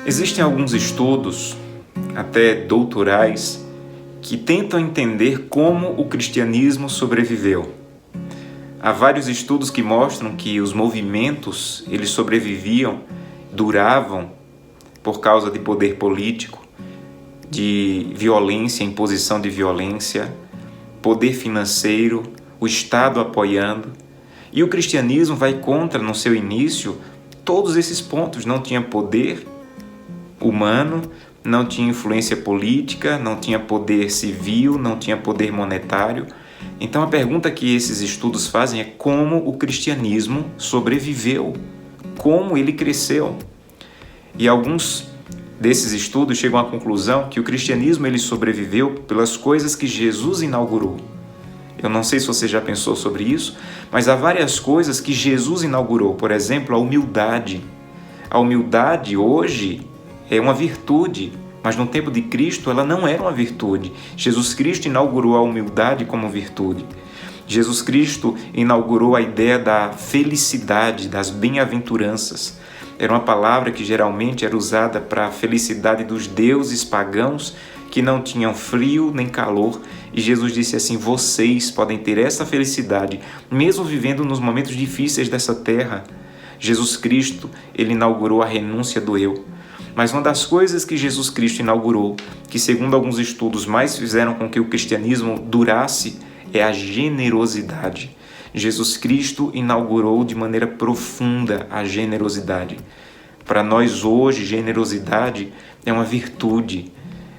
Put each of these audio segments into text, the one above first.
Existem alguns estudos, até doutorais, que tentam entender como o cristianismo sobreviveu. Há vários estudos que mostram que os movimentos, eles sobreviviam, duravam por causa de poder político, de violência, imposição de violência, poder financeiro, o Estado apoiando. E o cristianismo vai contra, no seu início, todos esses pontos. Não tinha poder humano, não tinha influência política, não tinha poder civil, não tinha poder monetário. Então a pergunta que esses estudos fazem é como o cristianismo sobreviveu, como ele cresceu. E alguns desses estudos chegam à conclusão que o cristianismo ele sobreviveu pelas coisas que Jesus inaugurou. Eu não sei se você já pensou sobre isso, mas há várias coisas que Jesus inaugurou. Por exemplo, a humildade. A humildade hoje é uma virtude, mas no tempo de Cristo ela não era uma virtude. Jesus Cristo inaugurou a humildade como virtude. Jesus Cristo inaugurou a ideia da felicidade, das bem-aventuranças. Era uma palavra que geralmente era usada para a felicidade dos deuses pagãos que não tinham frio nem calor. E Jesus disse assim: vocês podem ter essa felicidade mesmo vivendo nos momentos difíceis dessa terra. Jesus Cristo, ele inaugurou a renúncia do eu. Mas uma das coisas que Jesus Cristo inaugurou, que segundo alguns estudos mais fizeram com que o cristianismo durasse, é a generosidade. Jesus Cristo inaugurou de maneira profunda a generosidade. Para nós hoje, generosidade é uma virtude.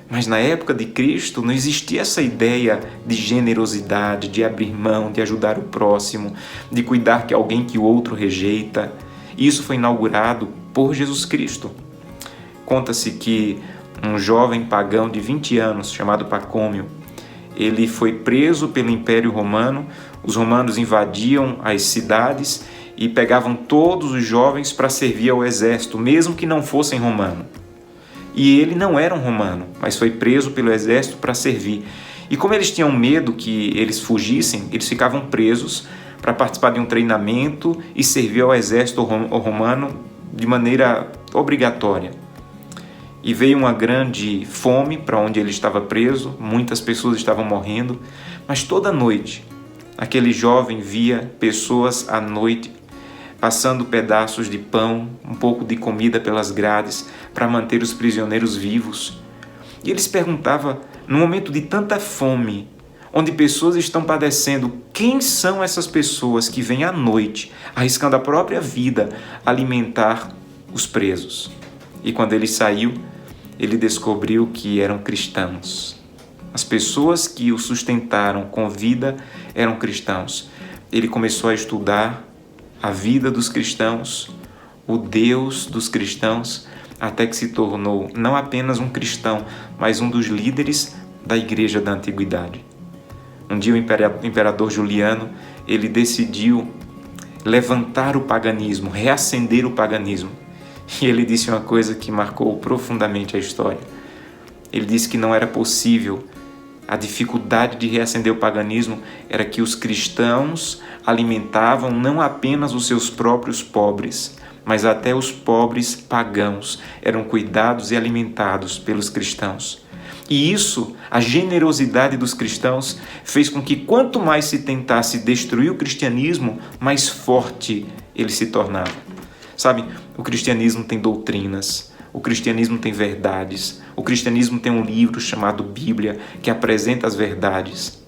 Mas na época de Cristo não existia essa ideia de generosidade, de abrir mão, de ajudar o próximo, de cuidar que alguém que o outro rejeita. Isso foi inaugurado por Jesus Cristo. Conta-se que um jovem pagão de 20 anos, chamado Pacômio, ele foi preso pelo Império Romano. Os romanos invadiam as cidades e pegavam todos os jovens para servir ao exército, mesmo que não fossem romanos. E ele não era um romano, mas foi preso pelo exército para servir. E como eles tinham medo que eles fugissem, eles ficavam presos para participar de um treinamento e servir ao exército romano de maneira obrigatória. E veio uma grande fome para onde ele estava preso, muitas pessoas estavam morrendo, mas toda noite aquele jovem via pessoas à noite passando pedaços de pão, um pouco de comida pelas grades para manter os prisioneiros vivos. E ele se perguntava, no momento de tanta fome, onde pessoas estão padecendo, quem são essas pessoas que vêm à noite, arriscando a própria vida, alimentar os presos? E quando ele saiu, ele descobriu que eram cristãos. As pessoas que o sustentaram com vida eram cristãos. Ele começou a estudar a vida dos cristãos, o Deus dos cristãos, até que se tornou não apenas um cristão, mas um dos líderes da igreja da antiguidade. Um dia o imperador Juliano, ele decidiu levantar o paganismo, reacender o paganismo. E ele disse uma coisa que marcou profundamente a história. Ele disse que não era possível. A dificuldade de reacender o paganismo era que os cristãos alimentavam não apenas os seus próprios pobres, mas até os pobres pagãos eram cuidados e alimentados pelos cristãos. E isso, a generosidade dos cristãos, fez com que quanto mais se tentasse destruir o cristianismo, mais forte ele se tornava. Sabe, o cristianismo tem doutrinas, o cristianismo tem verdades, o cristianismo tem um livro chamado Bíblia que apresenta as verdades.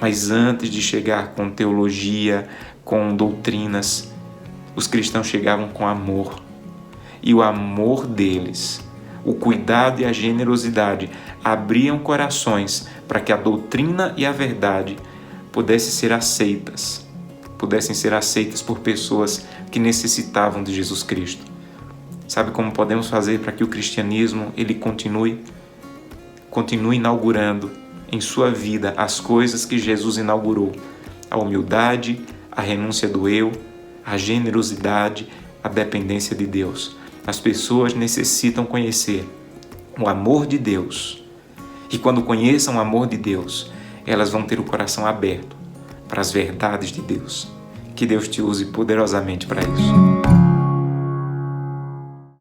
Mas antes de chegar com teologia, com doutrinas, os cristãos chegavam com amor. E o amor deles, o cuidado e a generosidade abriam corações para que a doutrina e a verdade pudessem ser aceitas por pessoas que necessitavam de Jesus Cristo. Sabe como podemos fazer para que o cristianismo ele continue inaugurando em sua vida as coisas que Jesus inaugurou? A humildade, a renúncia do eu, a generosidade, a dependência de Deus. As pessoas necessitam conhecer o amor de Deus. E quando conheçam o amor de Deus, elas vão ter o coração aberto para as verdades de Deus. Que Deus te use poderosamente para isso.